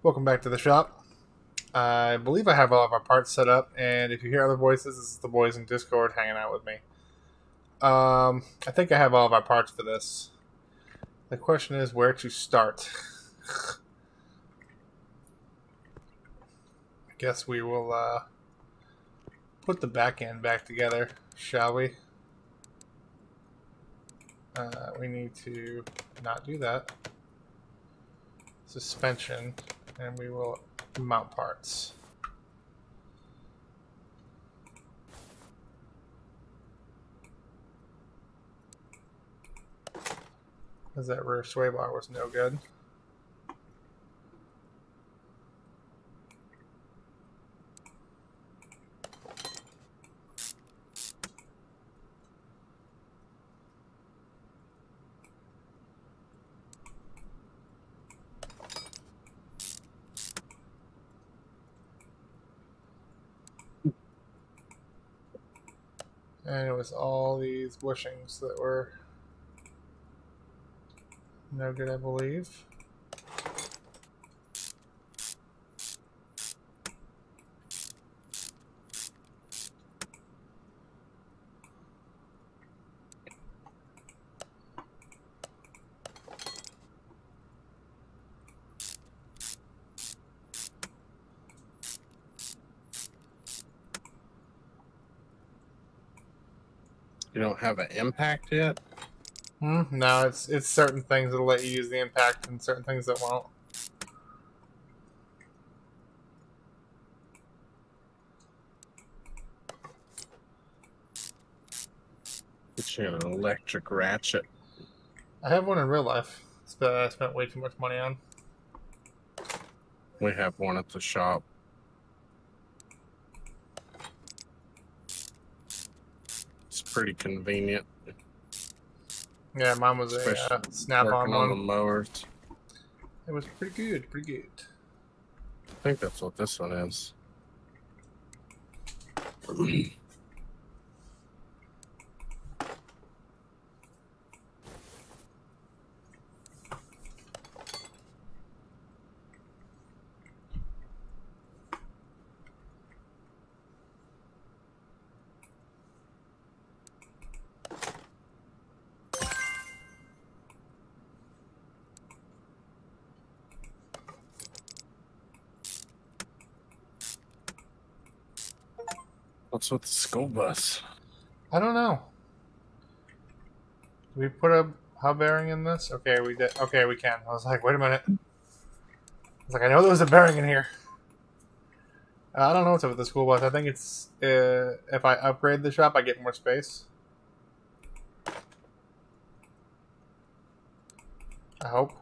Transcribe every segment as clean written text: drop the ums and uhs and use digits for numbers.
Welcome back to the shop. I believe I have all of our parts set up, and if you hear other voices, this is the boys in Discord hanging out with me. I think I have all of our parts for this. The question is where to start. I guess we will put the back end back together, shall we? We need to not do that. Suspension, and we will mount parts. Because that rear sway bar was no good. And it was all these bushings that were no good, I believe. You don't have an impact yet? No, it's certain things that'll let you use the impact and certain things that won't. Get you an electric ratchet. I have one in real life. I spent way too much money on. We have one at the shop. It's pretty convenient. Yeah, mine was a snap-on on the one. mowers. It was pretty good, pretty good. I think that's what this one is. What's with the school bus? I don't know. Did we put a hub bearing in this? Okay, we did. Okay, we can. I was like, wait a minute. I was like, I know there was a bearing in here. I don't know what's up with the school bus. I think it's if I upgrade the shop, I get more space. I hope.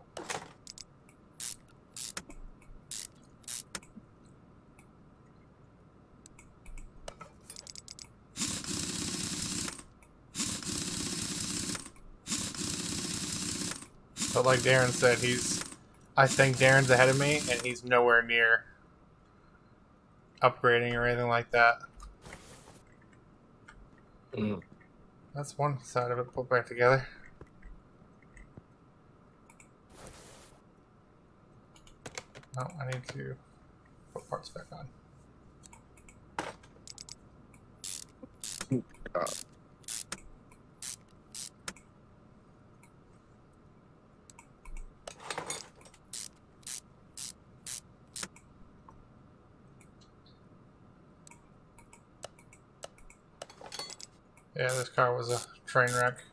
But like Darren said, I think Darren's ahead of me, and he's nowhere near upgrading or anything like that. That's one side of it put back together. No, I need to put parts back on. Yeah, this car was a train wreck.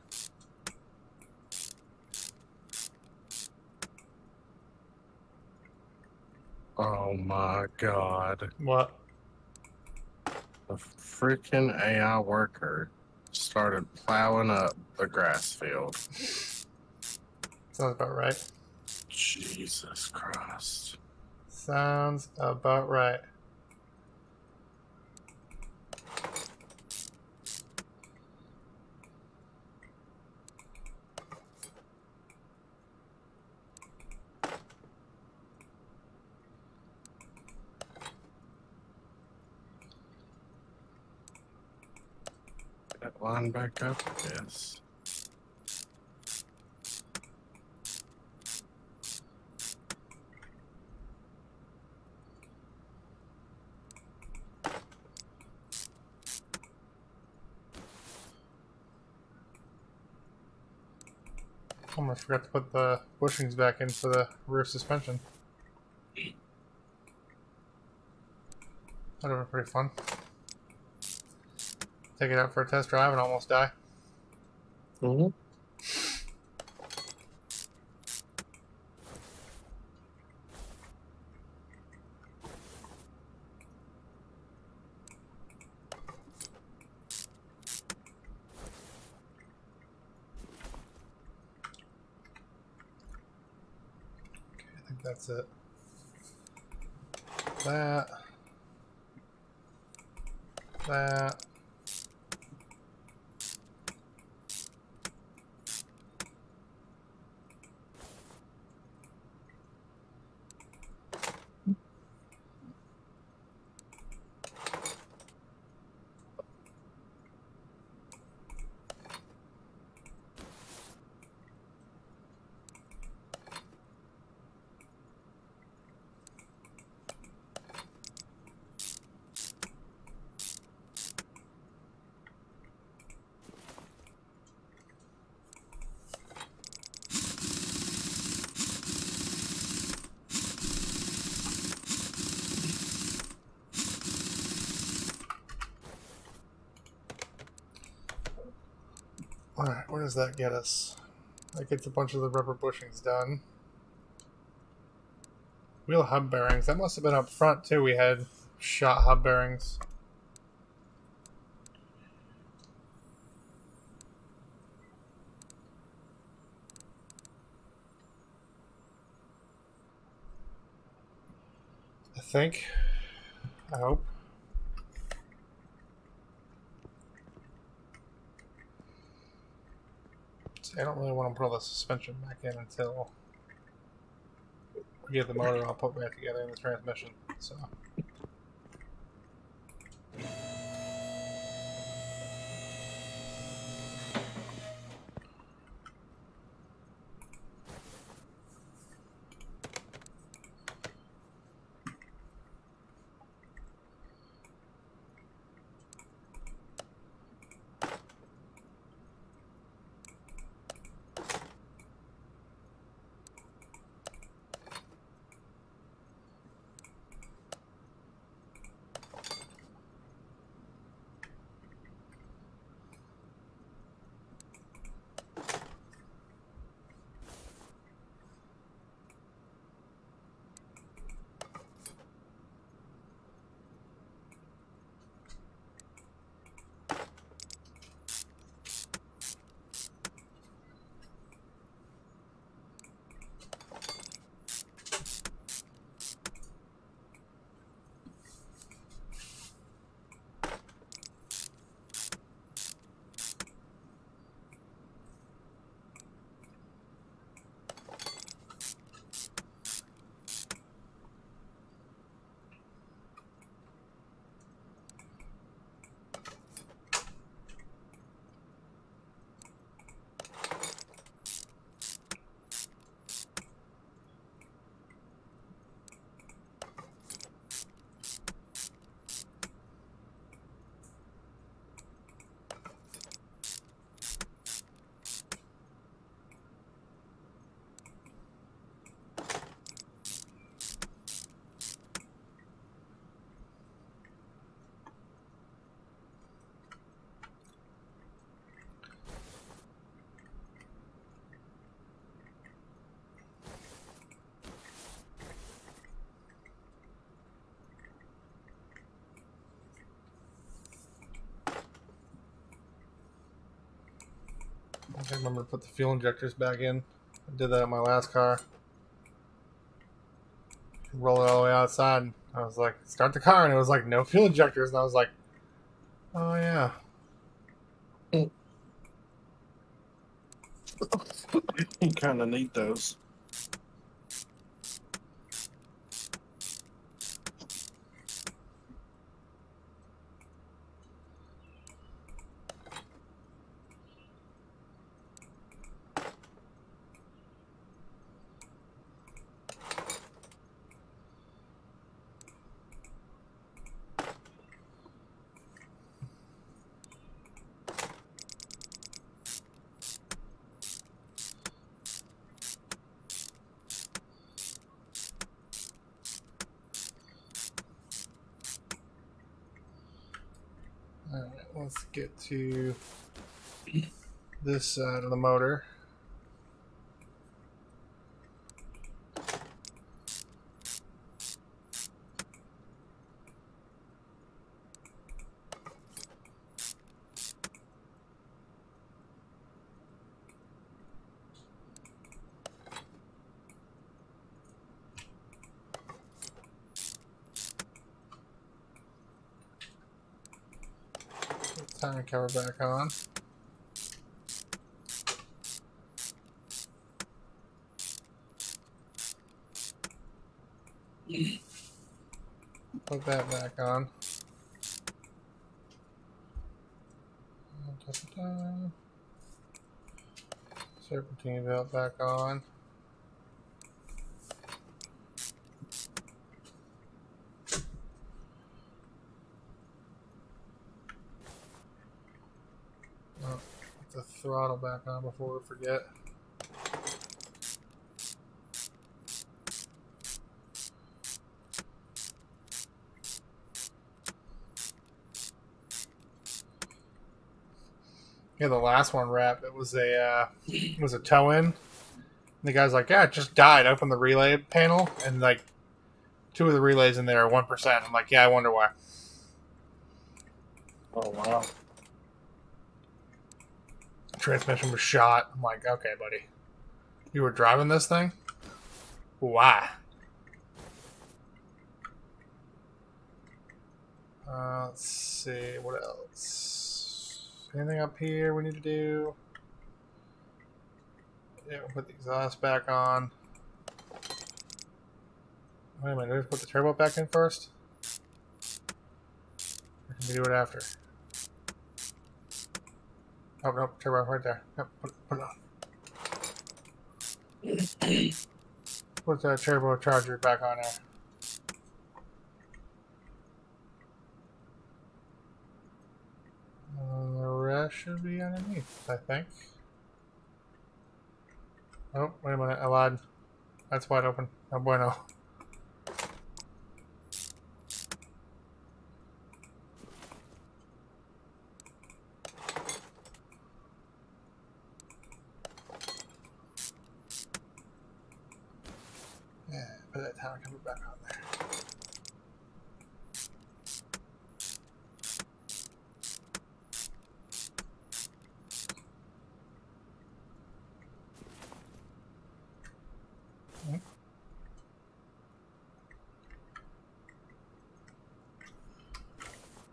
Oh my god. What? The freaking AI worker started plowing up the grass field. Sounds about right. Jesus Christ. Sounds about right. That line back up? Yes. Almost forgot to put the bushings back in for the rear suspension. That would have been pretty fun. Take it out for a test drive and almost die. Mm-hmm. I think that's it. That. Alright, where does that get us? That gets a bunch of the rubber bushings done. Wheel hub bearings. That must have been up front too. We had shot hub bearings. I think. I hope. See, I don't really want to put all the suspension back in until we get the motor all put back together in the transmission. So. I remember to put the fuel injectors back in. I did that in my last car. Roll it all the way outside. And I was like, start the car, and it was like no fuel injectors, and I was like, oh yeah. You kind of need those. let's get to this side of the motor. Tire cover back on. Put that back on. Serpentine belt back on. Oh, put the throttle back on before we forget. Yeah, the last one wrapped. It was a toe in. And the guy's like, "Yeah, it just died." Open the relay panel, and like 2 of the relays in there are 1%. I'm like, "Yeah, I wonder why." Oh, wow. Transmission was shot. I'm like, "Okay, buddy, you were driving this thing? Why?" Let's see what else. Anything up here we need to do? Yeah, we'll put the exhaust back on. Wait a minute, do we put the turbo back in first? Or can we do it after? Oh, no, turbo right there. Yep, put it on. Put that turbo charger back on there. The rest should be underneath, I think. Oh, wait a minute, I lied. That's wide open. No bueno. Yeah, put that tower cover back on there.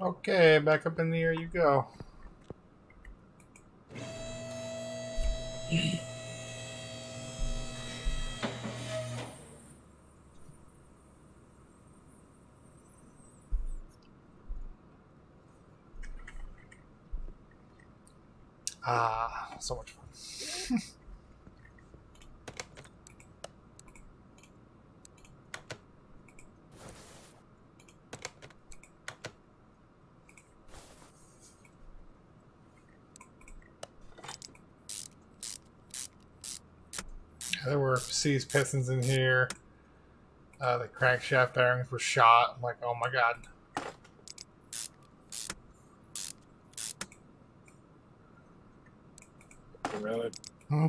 Okay, back up in the air you go. Ah, so much fun. There were seized pistons in here. The crankshaft bearings were shot. I'm like, oh my god. Really? Hmm.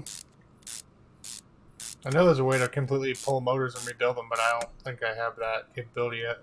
I know there's a way to completely pull motors and rebuild them, but I don't think I have that capability yet.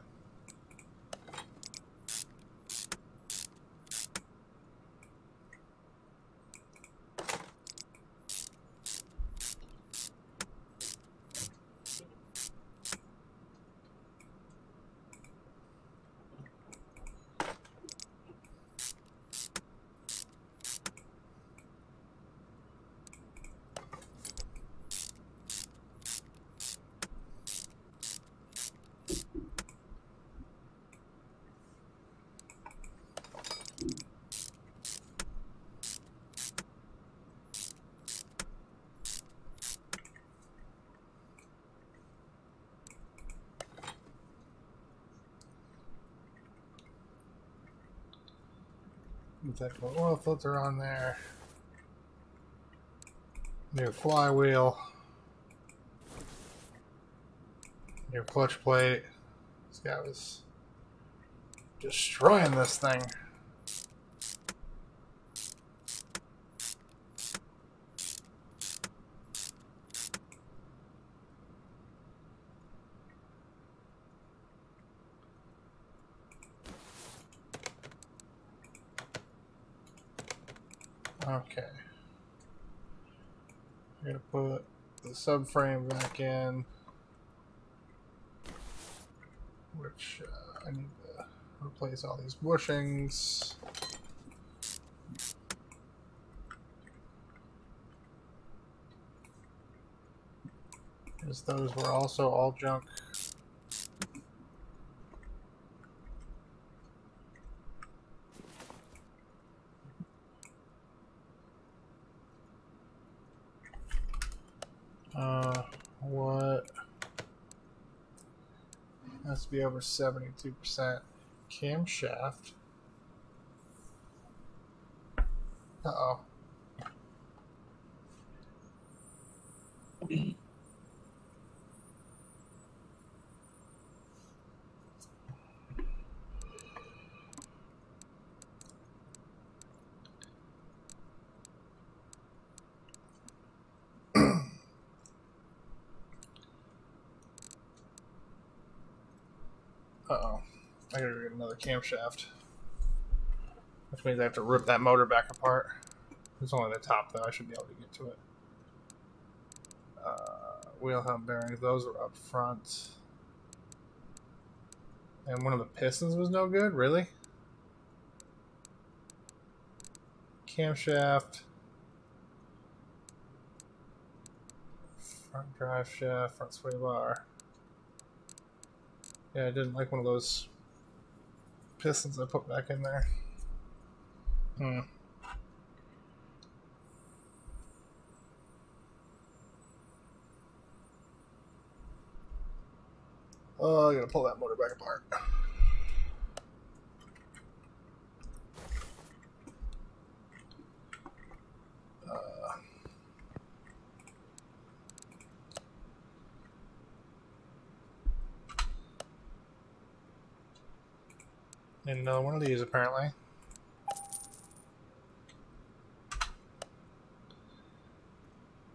Meticulously oil filter on there. New flywheel. New clutch plate. This guy was destroying this thing. Okay. I'm gonna put the subframe back in, which I need to replace all these bushings. Because those were also all junk. What has to be over 72% camshaft? Uh-oh. Uh-oh. I gotta get another camshaft. Which means I have to rip that motor back apart. It's only the top, though. I should be able to get to it. Wheel hub bearings. Those are up front. And one of the pistons was no good? Really? Camshaft. Front drive shaft. Front sway bar. Yeah, I didn't like one of those pistons I put back in there. Oh, I gotta pull that motor back apart. Need another one of these, apparently.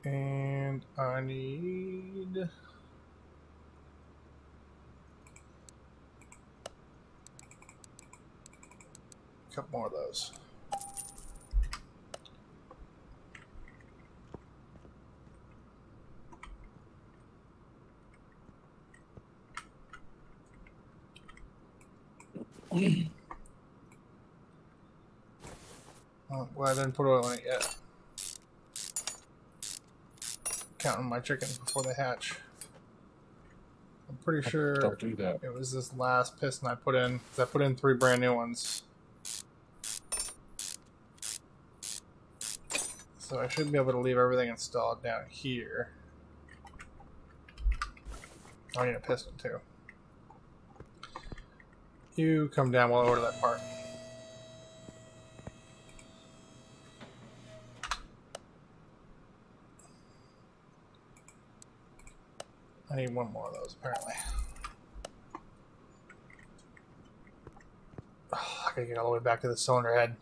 And I need a couple more of those. Oh, well, I didn't put oil in it yet. Counting my chickens before they hatch. I'm pretty sure Don't do that. it was this last piston I put in. Because I put in 3 brand new ones. So I should be able to leave everything installed down here. I need a piston too. You come down while I order that part. I need one more of those, apparently. Oh, I gotta get all the way back to the cylinder head.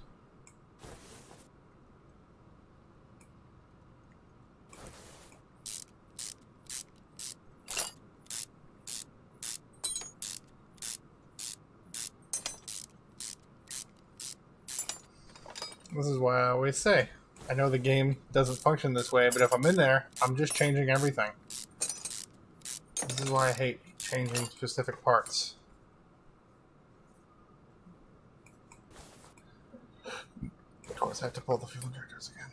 This is why I always say, I know the game doesn't function this way, but if I'm in there, I'm just changing everything. This is why I hate changing specific parts. Of course, I have to pull the fuel injectors again.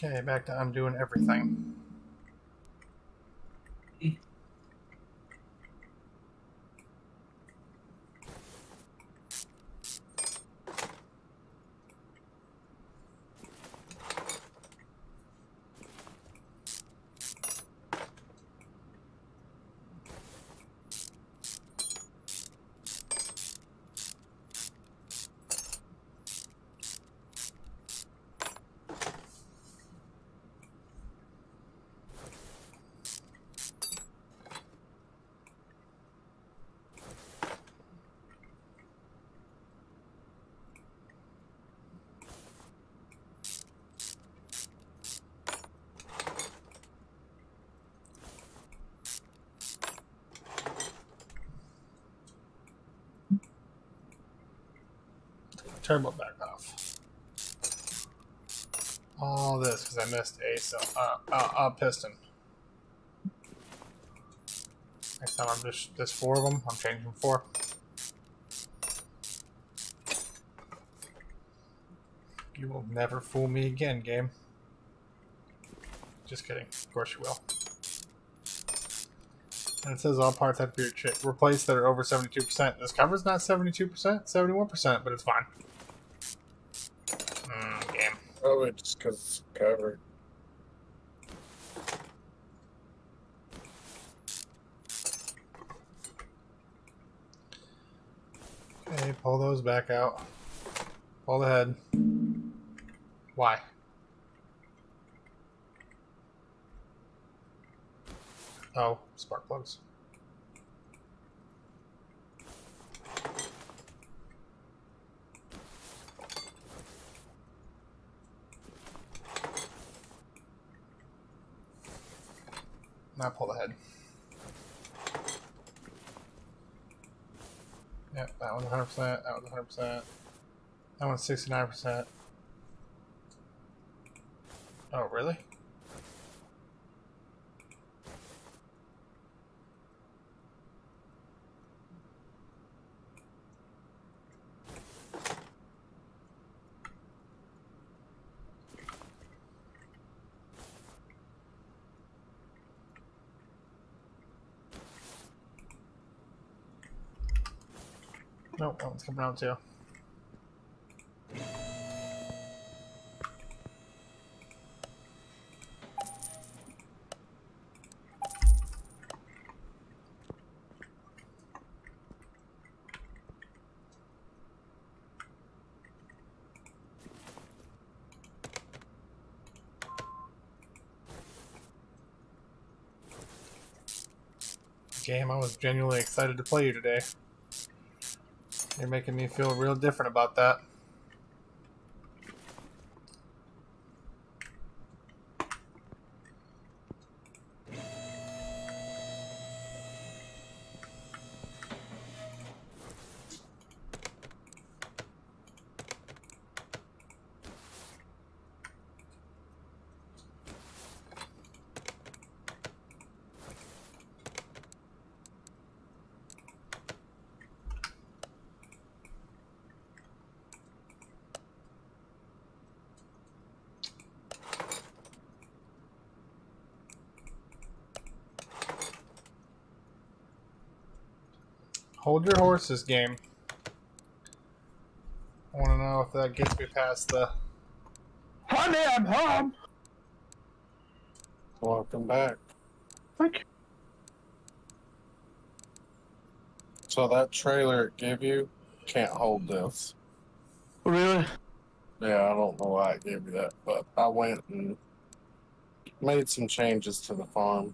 Okay, back to undoing everything. Turbo back off. All this because I missed a piston. Next time I'm just there's 4 of them. I'm changing 4. You will never fool me again, game. Just kidding. Of course you will. And it says all parts have to be replaced that are over 72%. This cover's not 72%, 71%, but it's fine. Game. Probably just because it's covered. Okay, pull those back out. Pull the head. Why? Oh, spark plugs. Now pull the head. Yep, that one's 100%, that one's 100%. That one's 69%. Oh, really? Nope, that one's coming out too. Game, I was genuinely excited to play you today. You're making me feel real different about that. Hold your horses, game. I want to know if that gets me past the... Honey, I'm home! Welcome back. Thank you. So that trailer it gave you can't hold this. Really? Yeah, I don't know why it gave me that, but I went and made some changes to the farm.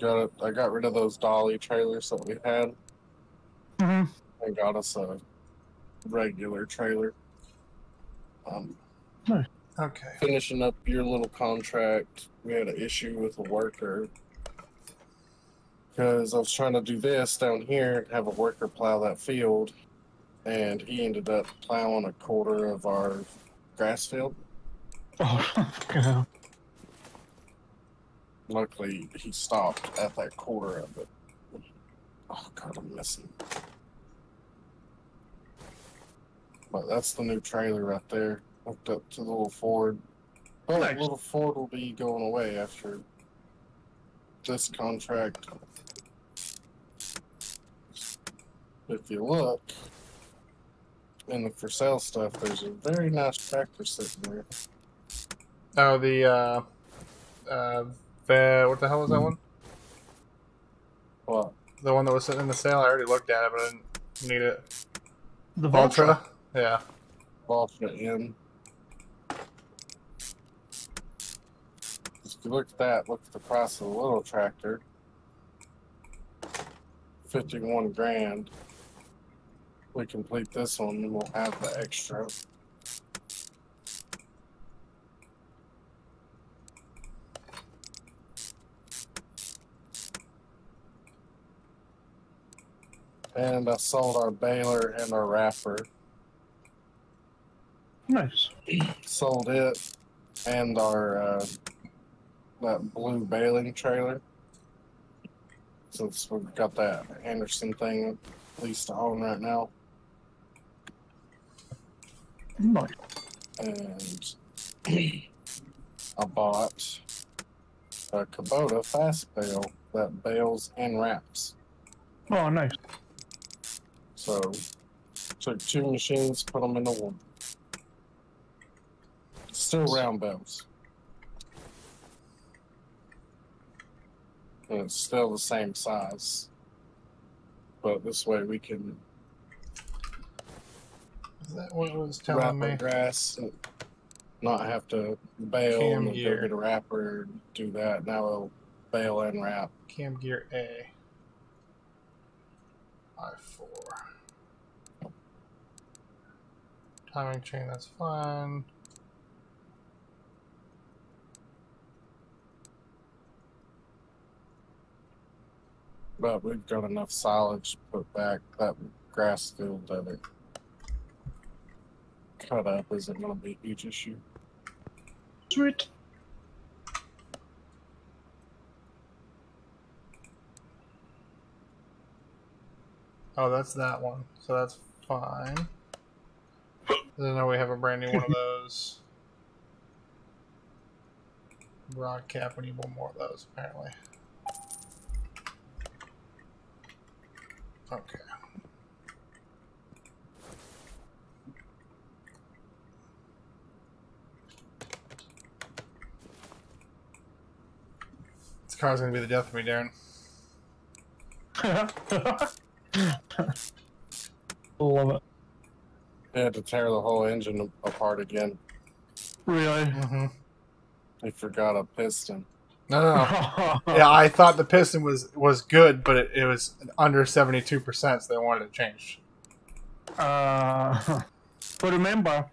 I got rid of those dolly trailers that we had. Mm-hmm. And got us a regular trailer. Nice. Okay. Finishing up your little contract, we had an issue with a worker because I was trying to do this down here and have a worker plow that field, and he ended up plowing a quarter of our grass field. Oh, fucking hell. Luckily, he stopped at that quarter of it. Oh, God, I'm missing. But that's the new trailer right there. Hooked up to the little Ford. But Nice. little Ford will be going away after this contract. If you look in the for sale stuff, there's a very nice tractor sitting there. Oh, what the hell was that one? What? The one that was sitting in the sale? I already looked at it, but I didn't need it. The Ultra? Ultra. Yeah. Ultra in. If you look at that, look at the price of the little tractor. 51 grand. We complete this one and we'll have the extra. And I sold our baler and our wrapper. Nice. Sold it and our that blue baling trailer. Since we've got that Anderson thing leased to own right now. Nice. And I bought a Kubota fast bale that bales and wraps. Oh, nice. So took two machines, put them into one. Still round bales. And it's still the same size. But this way we can Is that what it was wrap telling our me? grass and not have to bale Cam and then gear. go get a wrapper and do that. Now we'll bale and wrap. Cam gear A. I4. Timing chain, that's fine. But we've got enough silage to put back. That grass field that it cut up isn't going to be a huge issue. Sweet. Oh, that's that one. So that's fine. Then now we have a brand new one of those. Rod cap, we need one more of those, apparently. Okay. This car's gonna be the death of me, Darren. Love it. They had to tear the whole engine apart again. Really? Mm-hmm. They forgot a piston. No. Yeah, I thought the piston was good, but it was under 72%, so they wanted it changed. But remember,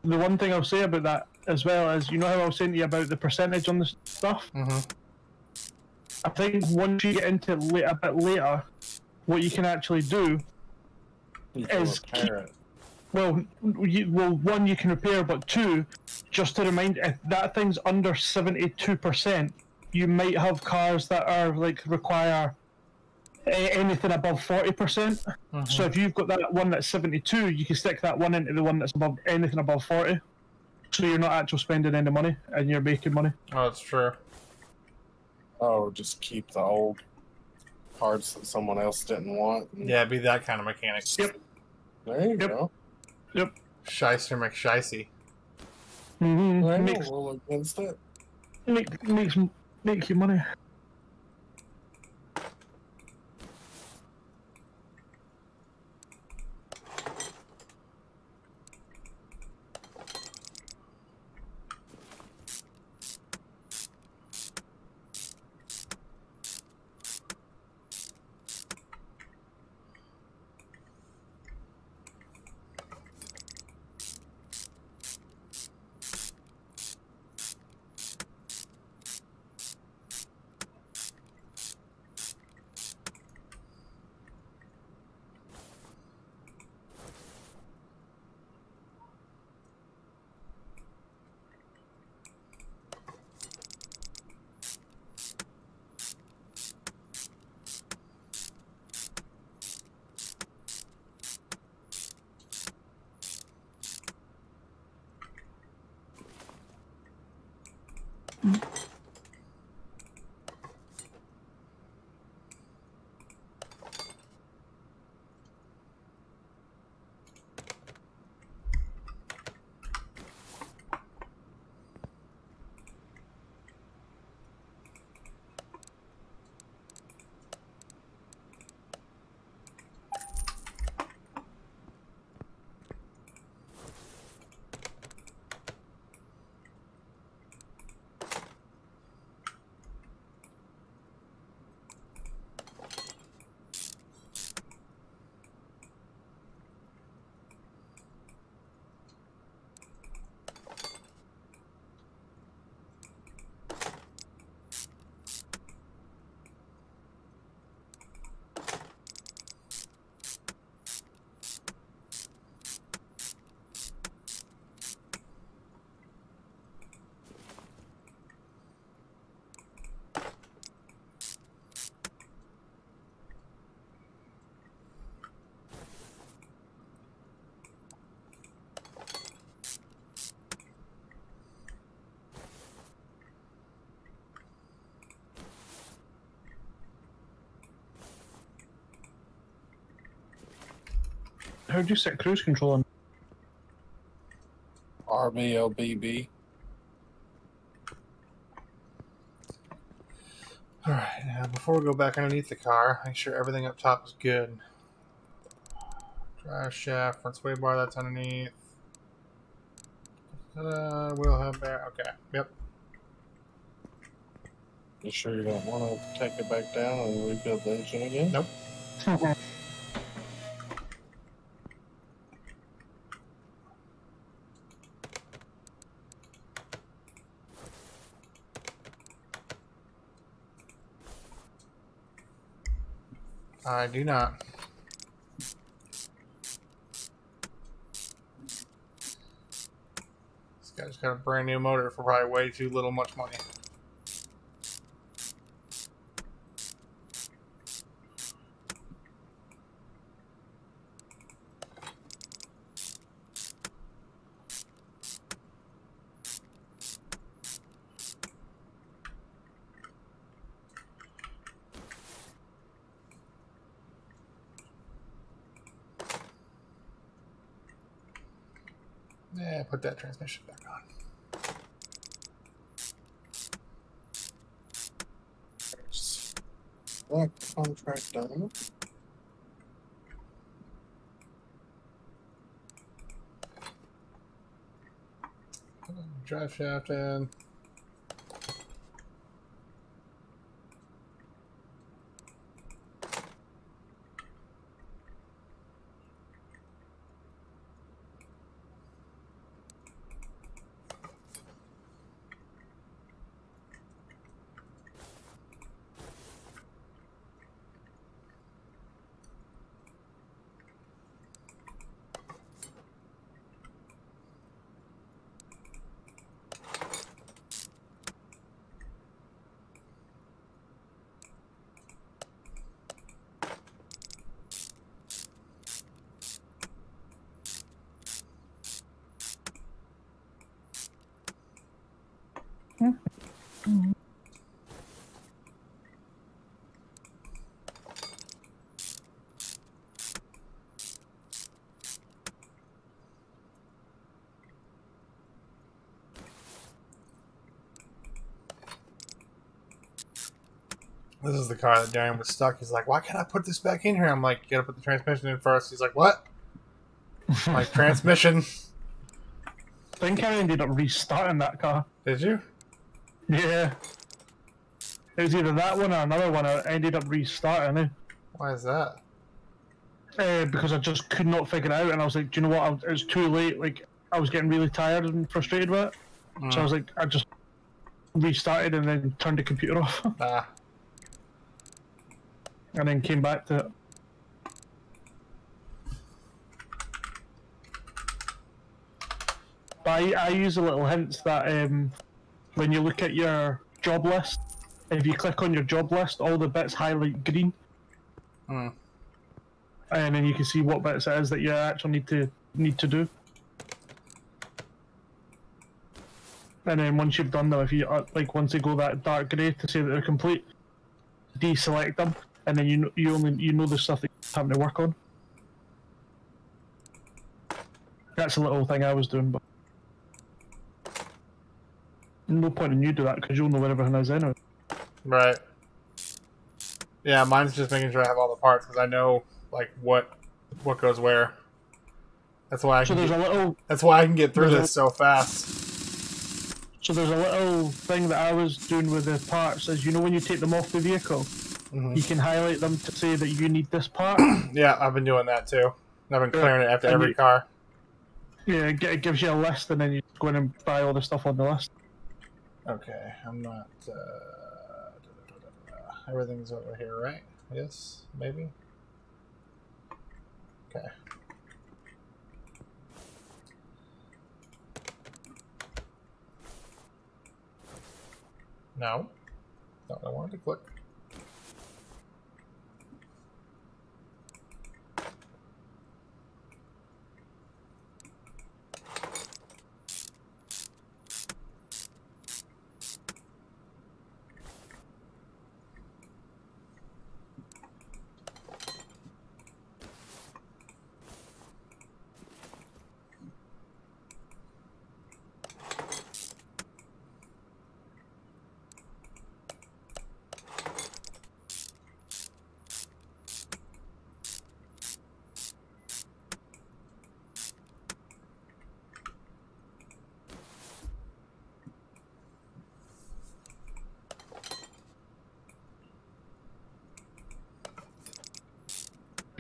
the one thing I'll say about that as well is, you know how I was saying to you about the percentage on the stuff? Mm-hmm. I think once you get into it a bit later, what you can actually do You can is repair it. well, one, you can repair, but two, just to remind, if that thing's under 72%, you might have cars that are like require anything above 40%. Mm-hmm. So if you've got that one that's 72, you can stick that one into the one that's above anything above 40. So you're not actually spending any money and you're making money. Oh, that's true. Oh, just keep the old parts that someone else didn't want. Yeah, be that kind of mechanic. Yep. There you Yep. go. Yep. Shyster McShicey. Mm-hmm. I Makes will rule against it. makes you money. How do you set cruise control on? RBLBB. Alright, now before we go back underneath the car, make sure everything up top is good. Drive shaft, front sway bar, that's underneath. Wheel hub there. Okay, yep. You sure you don't want to take it back down and rebuild the engine again? Nope. I do not. This guy's got a brand new motor for probably way too much money. Yeah, put that transmission back on. There's that contract done. Drive shaft in. This is the car that Darren was stuck. He's like, why can't I put this back in here? I'm like, you gotta put the transmission in first. He's like, what? I'm like, transmission. I think I ended up restarting that car. Did you? Yeah. It was either that one or another one. I ended up restarting it. Why is that? Because I just could not figure it out, and I was like, do you know what? It was too late. Like, I was getting really tired and frustrated with it. So I was like, I just restarted and then turned the computer off. Ah. And then came back to it. But I use the little hints that when you look at your job list, if you click on your job list, all the bits highlight green. Hmm. And then you can see what bits it is that you actually need to do. And then once you've done them, if you like once they go that dark grey to say that they're complete, deselect them, and then you know the stuff that you're having to work on. That's a little thing I was doing, but no point in you do that because you'll know where everything is anyway. Right. Yeah, mine's just making sure I have all the parts because I know like what goes where. That's why I can. That's why I can get through this so fast. So there's a little thing that I was doing with the parts is, you know, when you take them off the vehicle, you can highlight them to say that you need this part. Yeah, I've been doing that too. I've been clearing it after every car. Yeah, it gives you a list, and then you go in and buy all the stuff on the list. Okay, I'm not. Everything's over here, right? Yes, maybe. Okay. No, not what I wanted to click.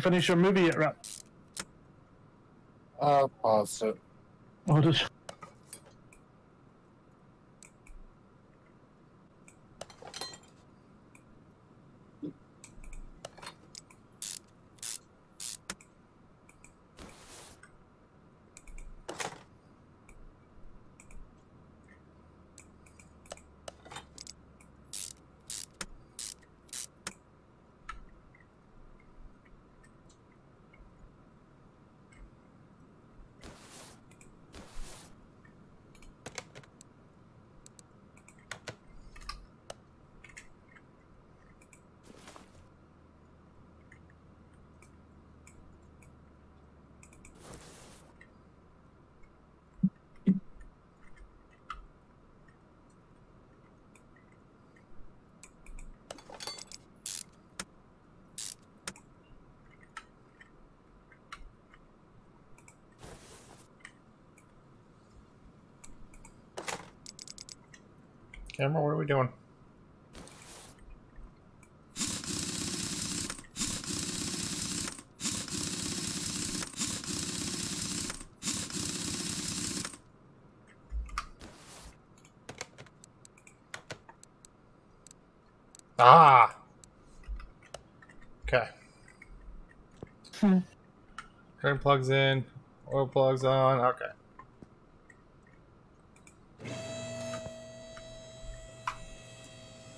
finish your movie yet, Rap? Paused it. Oh, just... Camera, what are we doing? Ah! Okay. Current plugs in, oil plugs on, okay.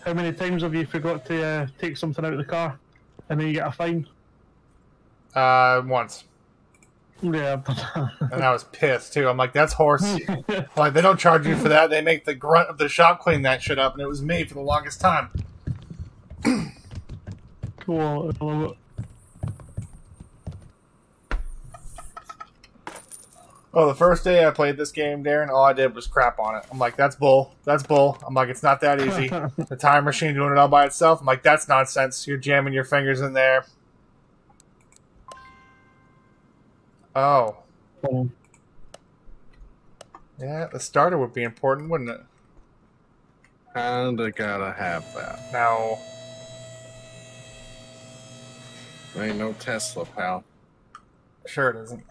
How many times have you forgot to take something out of the car and then you get a fine? Once. Yeah, I've done that. And I was pissed too. I'm like, that's horse. Like, they don't charge you for that. They make the grunt of the shop clean that shit up, and it was me for the longest time. Cool. I love it. Oh, the first day I played this game, Darren, all I did was crap on it. I'm like, that's bull. That's bull. I'm like, it's not that easy. The time machine doing it all by itself. I'm like, that's nonsense. You're jamming your fingers in there. Oh. Yeah, the starter would be important, wouldn't it? Kinda gotta have that. No. Ain't no Tesla, pal. Sure it isn't.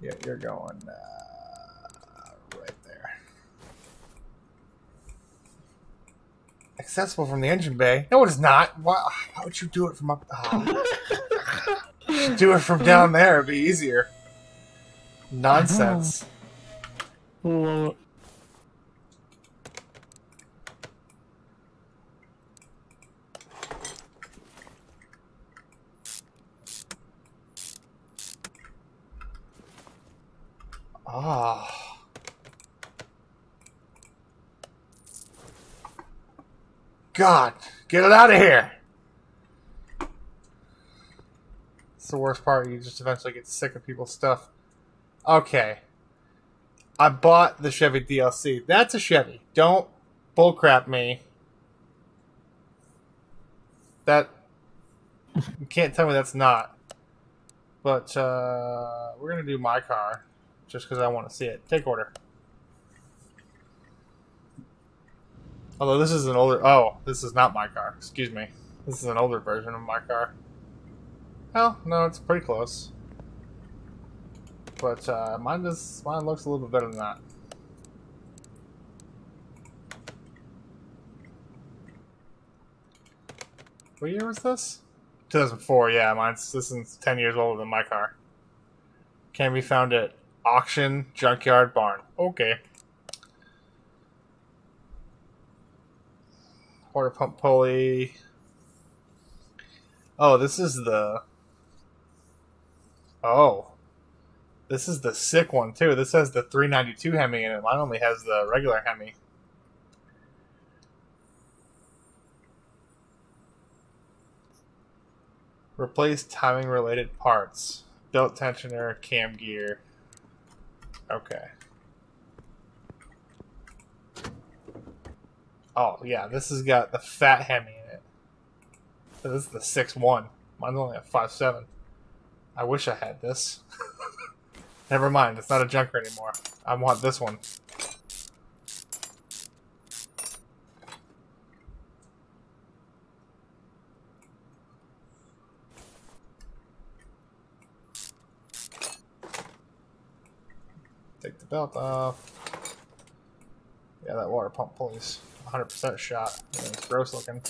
Yeah, you're going right there. Accessible from the engine bay. No, it is not. Why would you do it from up? You should do it from down there. It'd be easier. Nonsense. Love it. Ah. God, get it out of here. It's the worst part. You just eventually get sick of people's stuff. Okay. I bought the Chevy DLC. That's a Chevy. Don't bullcrap me. That... You can't tell me that's not. But, we're going to do my car. Just because I want to see it. Take order. Although this is an older... Oh, this is not my car. Excuse me. This is an older version of my car. Well, no, it's pretty close. But mine looks a little bit better than that. What year was this? 2004, yeah. This is 10 years older than my car. Can be found at auction, junkyard, barn. Okay. Water pump pulley. Oh, this is the... Oh. This is the sick one, too. This has the 392 Hemi in it. Mine only has the regular Hemi. Replace timing-related parts. Belt tensioner, cam gear. Okay. Oh, yeah. This has got the fat Hemi in it. So this is the 6.1. Mine's only a 5.7. I wish I had this. Never mind, it's not a junker anymore. I want this one. Take the belt off. Yeah, that water pump pulley's 100% shot. And it's gross looking.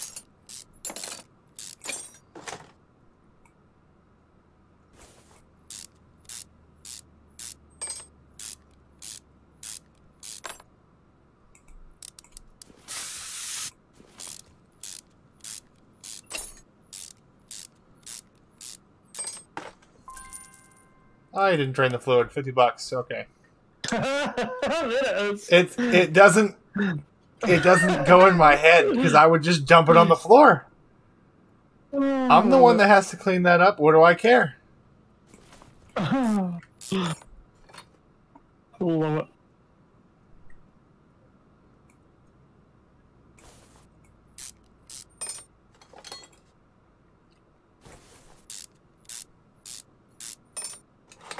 Oh, you didn't drain the fluid. $50. Okay. It doesn't go in my head because I would just dump it on the floor. I'm the one that has to clean that up. What do I care? Love it.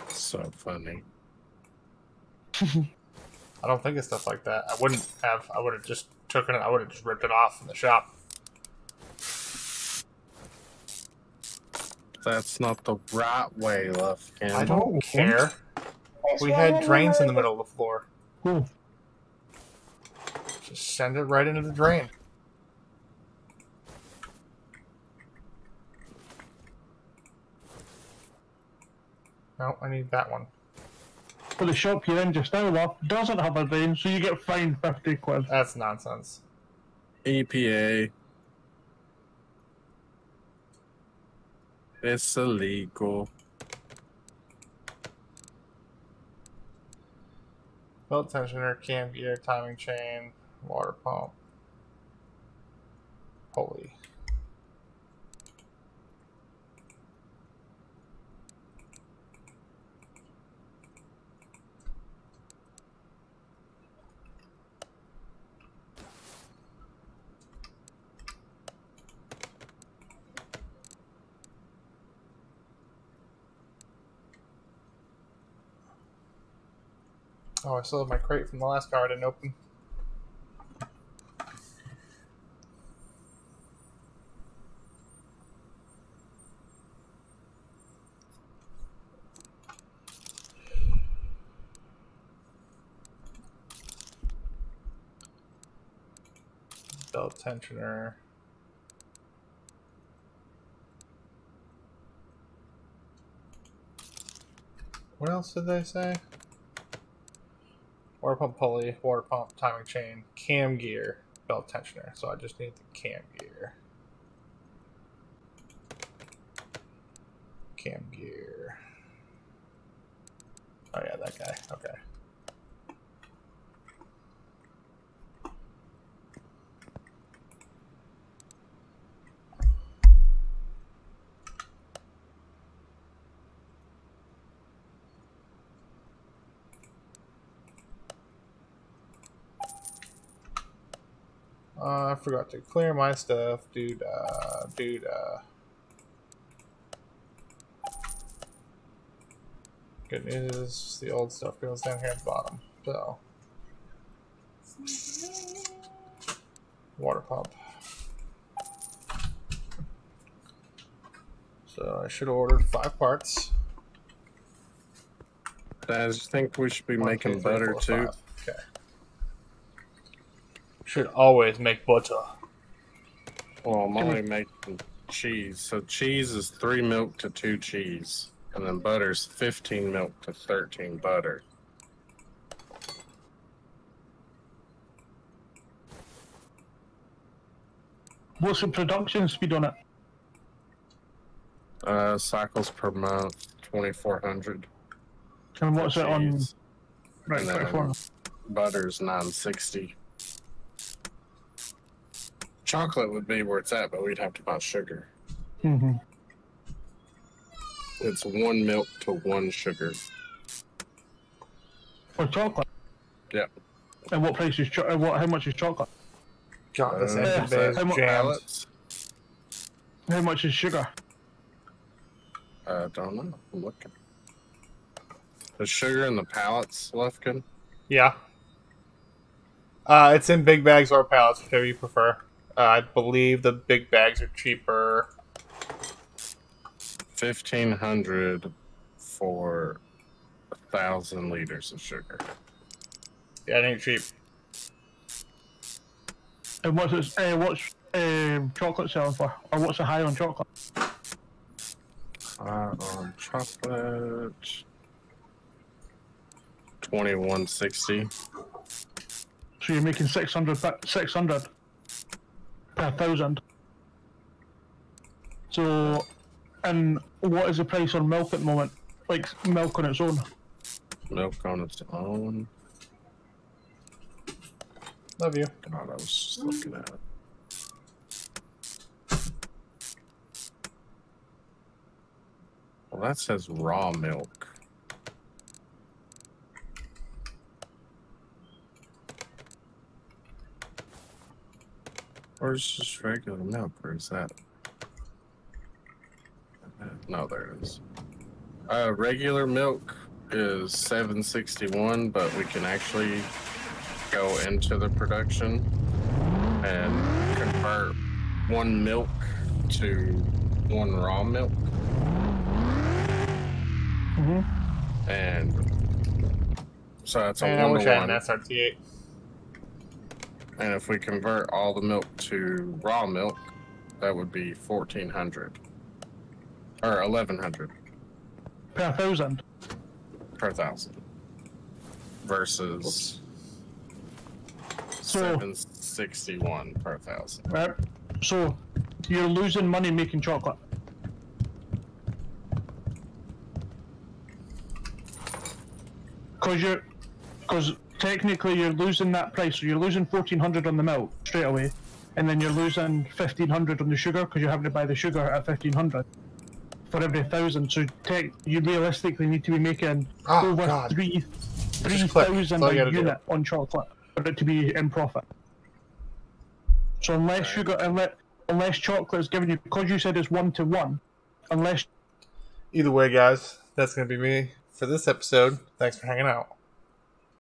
So funny. I don't think it's stuff like that. I wouldn't have. I would have just taken it. I would have just ripped it off in the shop. That's not the right way, Lufkin. I don't care. We had drains in the middle of the floor. Cool. Just send it right into the drain. No, I need that one. For the shop you're in just now, love, doesn't have a drain, so you get fined 50 quid. That's nonsense. EPA. It's illegal. Belt tensioner, cam gear, timing chain, water pump, pulley. Oh, I still have my crate from the last car I didn't open. Belt tensioner. What else did they say? Water pump pulley, water pump, timing chain, cam gear, belt tensioner. So I just need the cam gear. Cam gear. Oh yeah, that guy. Okay. I forgot to clear my stuff, dude. Good news, the old stuff goes down here at the bottom. So, water pump. So I should have ordered 5 parts. I just think we should be One, making two, three, butter four, too. 5. Okay. Should always make butter. Well, I'm only making cheese. So cheese is 3 milk to 2 cheese. And then butter's 15 milk to 13 butter. What's the production speed on it? Cycles per month, 2,400. And what's it on? Cheese. Right, And then 24. butter's 960. Chocolate would be where it's at, but we'd have to buy sugar. Mm-hmm. It's 1 milk to 1 sugar. For chocolate? Yeah. And what price is how much is chocolate? God, this Uh, engine is bay that is how much- jammed. Pallets? How much is sugar? I don't know. I'm looking. The sugar in the pallets, Lufkin? Yeah. It's in big bags or pallets, whichever you prefer. I believe the big bags are cheaper. 1,500 for 1,000 liters of sugar. Yeah, it ain't cheap. And what's chocolate selling for? Or what's the high on chocolate? On chocolate, 2160. So you're making 600 per 1,000. So, and what is the price on milk at the moment? Like milk on its own? Milk on its own. Love you. God, I was just looking at it. Well, that says raw milk. Or is it just regular milk? Or is that? No, there it is. Regular milk is $7.61, but we can actually go into the production and convert one milk to one raw milk. And so that's a Man, I wish I had an 1-to-1. SRT8. And if we convert all the milk to raw milk, that would be 1,400 or 1,100 Per 1,000? per 1,000 versus So, 761 per 1,000. right. So you're losing money making chocolate. Because technically you're losing that price, so you're losing 1,400 on the milk straight away, and then you're losing 1,500 on the sugar because you're having to buy the sugar at 1,500 for every 1,000. So you realistically need to be making over God. 3,000 a unit on chocolate for it to be in profit. So unless unless chocolate is giving you, because you said it's 1-to-1, unless. Either way, guys, that's going to be me for this episode. Thanks for hanging out.